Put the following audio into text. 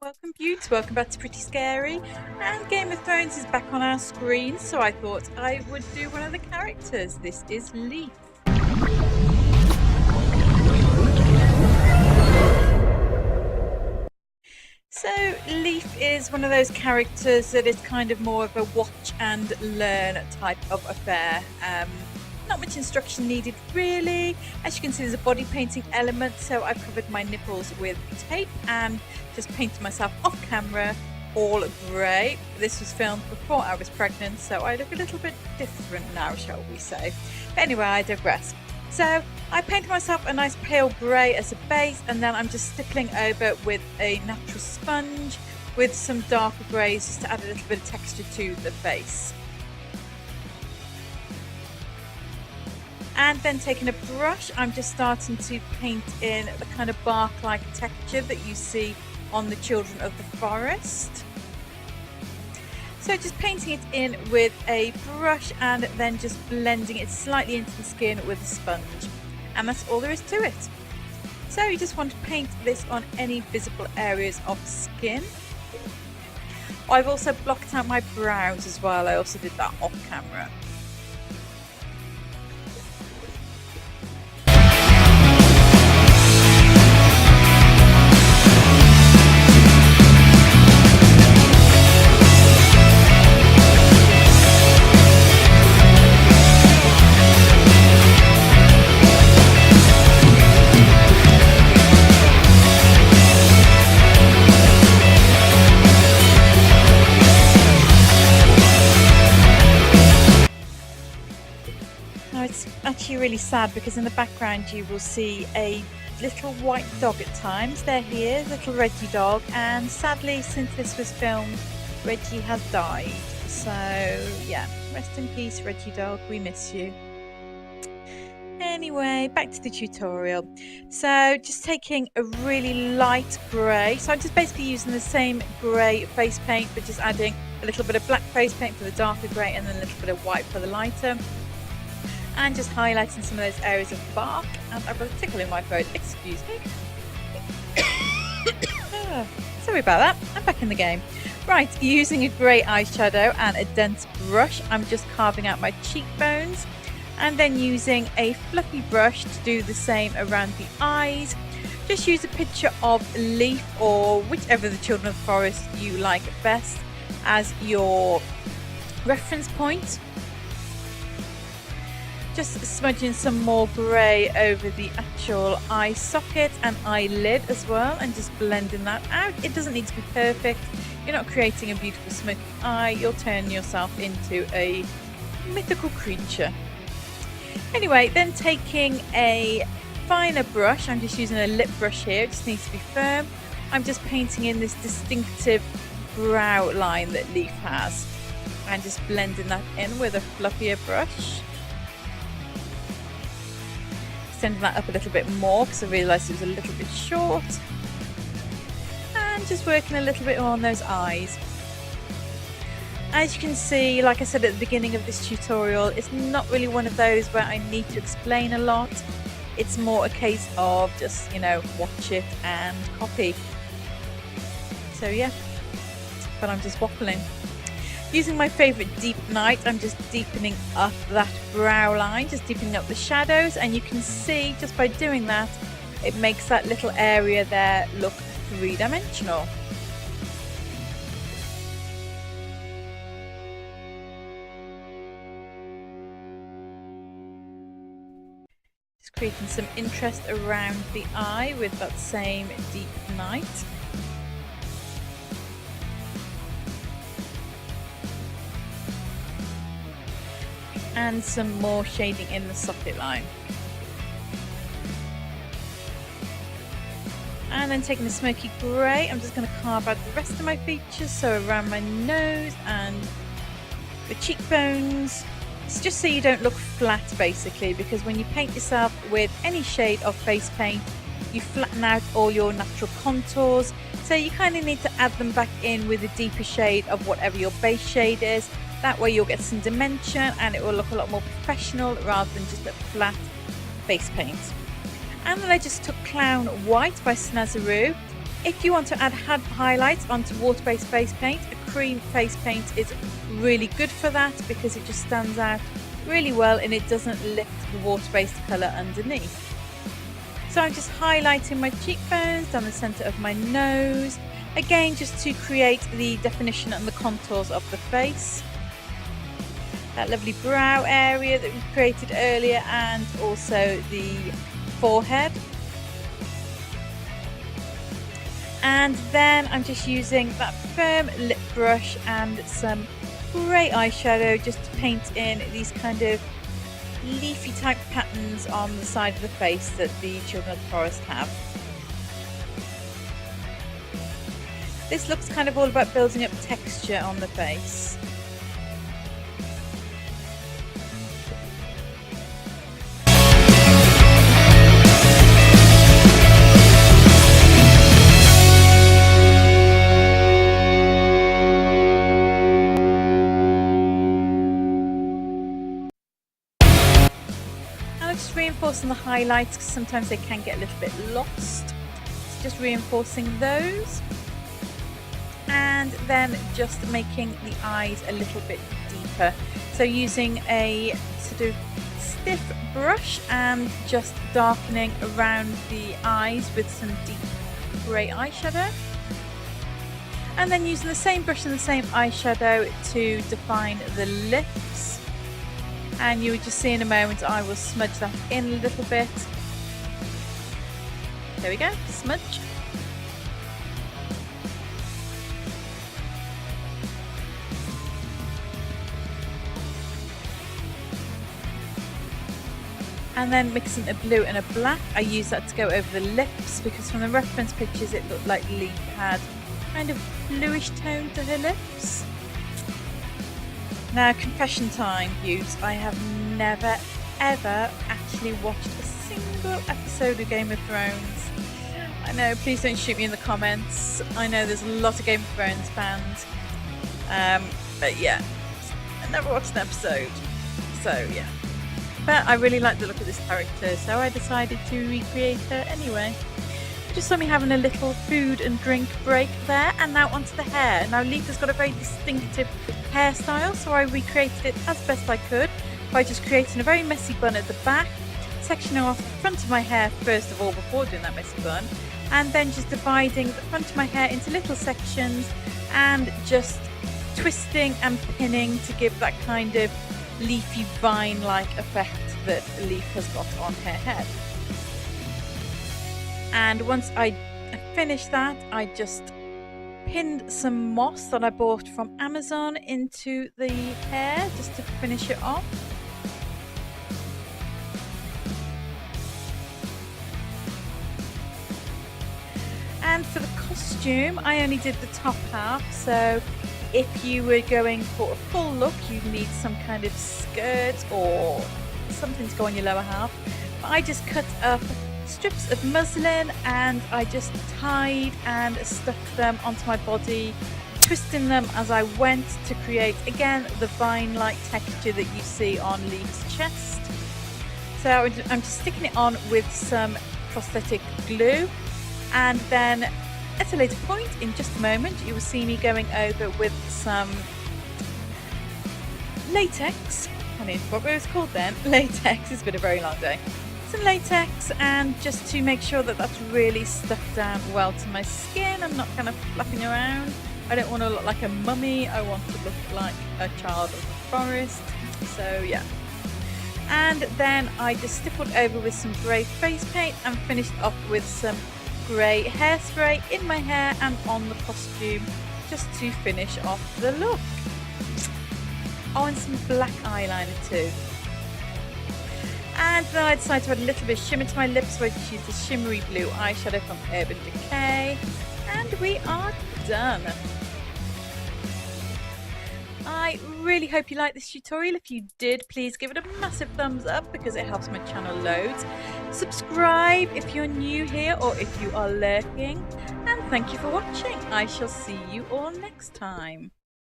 Welcome beauties, welcome back to Pretty Scary, and Game of Thrones is back on our screen, so I thought I would do one of the characters. This is Leaf. So Leaf is one of those characters that is kind of more of a watch and learn type of affair. Not much instruction needed really. As you can see, there's a body painting element, so I've covered my nipples with tape and just painted myself off camera all grey. This was filmed before I was pregnant, so I look a little bit different now, shall we say. But anyway, I digress. So I painted myself a nice pale grey as a base, and then I'm just stippling over with a natural sponge with some darker greys just to add a little bit of texture to the face. And then taking a brush, I'm just starting to paint in the kind of bark-like texture that you see on the children of the forest. So just painting it in with a brush and then just blending it slightly into the skin with a sponge. And that's all there is to it. So you just want to paint this on any visible areas of skin. I've also blocked out my brows as well. I also did that off camera. It's actually really sad because in the background you will see a little white dog at times. There he is, little Reggie dog, and sadly since this was filmed Reggie has died. So yeah, rest in peace Reggie dog, we miss you. Anyway, back to the tutorial. So just taking a really light grey, so I'm just basically using the same grey face paint but just adding a little bit of black face paint for the darker grey and then a little bit of white for the lighter. And just highlighting some of those areas of bark. And I've got a tickle in my throat, excuse me. Sorry about that, I'm back in the game. Right, using a grey eyeshadow and a dense brush, I'm just carving out my cheekbones. And then using a fluffy brush to do the same around the eyes. Just use a picture of Leaf or whichever the Children of the Forest you like best as your reference point. Just smudging some more grey over the actual eye socket and eyelid as well, and just blending that out. It doesn't need to be perfect. You're not creating a beautiful smoky eye. You'll turn yourself into a mythical creature. Anyway, then taking a finer brush, I'm just using a lip brush here. It just needs to be firm. I'm just painting in this distinctive brow line that Leaf has, and just blending that in with a fluffier brush. Extending that up a little bit more because I realised it was a little bit short, and just working a little bit more on those eyes. As you can see, like I said at the beginning of this tutorial, it's not really one of those where I need to explain a lot. It's more a case of just, you know, watch it and copy. So yeah, but I'm just waffling. Using my favourite Deep Night, I'm just deepening up that brow line, just deepening up the shadows, and you can see just by doing that, it makes that little area there look three-dimensional. Just creating some interest around the eye with that same Deep Night. And some more shading in the socket line. And then taking the smoky grey, I'm just going to carve out the rest of my features, so around my nose and the cheekbones. It's just so you don't look flat basically, because when you paint yourself with any shade of face paint, you flatten out all your natural contours, so you kind of need to add them back in with a deeper shade of whatever your base shade is. That way you'll get some dimension and it will look a lot more professional rather than just a flat face paint. And then I just took Clown White by Snazaroo If you want to add highlights onto water-based face paint, a cream face paint is really good for that because it just stands out really well and it doesn't lift the water-based colour underneath. So I'm just highlighting my cheekbones down the centre of my nose, again just to create the definition and the contours of the face. That lovely brow area that we created earlier, and also the forehead. And then I'm just using that firm lip brush and some grey eyeshadow just to paint in these kind of leafy type patterns on the side of the face that the children of the forest have. This looks kind of all about building up texture on the face. Just reinforcing the highlights because sometimes they can get a little bit lost. So just reinforcing those, and then just making the eyes a little bit deeper. So using a sort of stiff brush and just darkening around the eyes with some deep grey eyeshadow. And then using the same brush and the same eyeshadow to define the lips. And you will just see in a moment I will smudge that in a little bit. There we go, smudge. And then mixing a blue and a black, I use that to go over the lips because from the reference pictures it looked like Leaf had kind of bluish tone to her lips. Now, confession time, Beauts. I have never ever actually watched a single episode of Game of Thrones. I know, please don't shoot me in the comments. I know there's a lot of Game of Thrones fans. But yeah, I never watched an episode. So yeah. But I really like the look of this character, so I decided to recreate her anyway. Just saw me having a little food and drink break there, and now onto the hair. Now Leaf has got a very distinctive hairstyle, so I recreated it as best I could by just creating a very messy bun at the back, sectioning off the front of my hair first of all before doing that messy bun, and then just dividing the front of my hair into little sections and just twisting and pinning to give that kind of leafy vine-like effect that Leaf has got on her head. And once I finished that, I just pinned some moss that I bought from Amazon into the hair just to finish it off. And for the costume, I only did the top half, so if you were going for a full look, you'd need some kind of skirt or something to go on your lower half. But I just cut up strips of muslin and I just tied and stuck them onto my body, twisting them as I went to create again the vine-like texture that you see on Leaf's chest. So I'm just sticking it on with some prosthetic glue, and then at a later point in just a moment you will see me going over with some latex. I mean, what was it called then? Latex. It's been a very long day. Some latex, and just to make sure that that's really stuck down well to my skin. I'm not kind of flapping around. I don't want to look like a mummy. I want to look like a child of the forest. So yeah. And then I just stippled over with some grey face paint and finished off with some grey hairspray in my hair and on the costume just to finish off the look. Oh, and some black eyeliner too. And then I decided to add a little bit of shimmer to my lips, so I just used the shimmery blue eyeshadow from Urban Decay. And we are done. I really hope you liked this tutorial. If you did, please give it a massive thumbs up because it helps my channel loads. Subscribe if you're new here or if you are lurking. And thank you for watching. I shall see you all next time.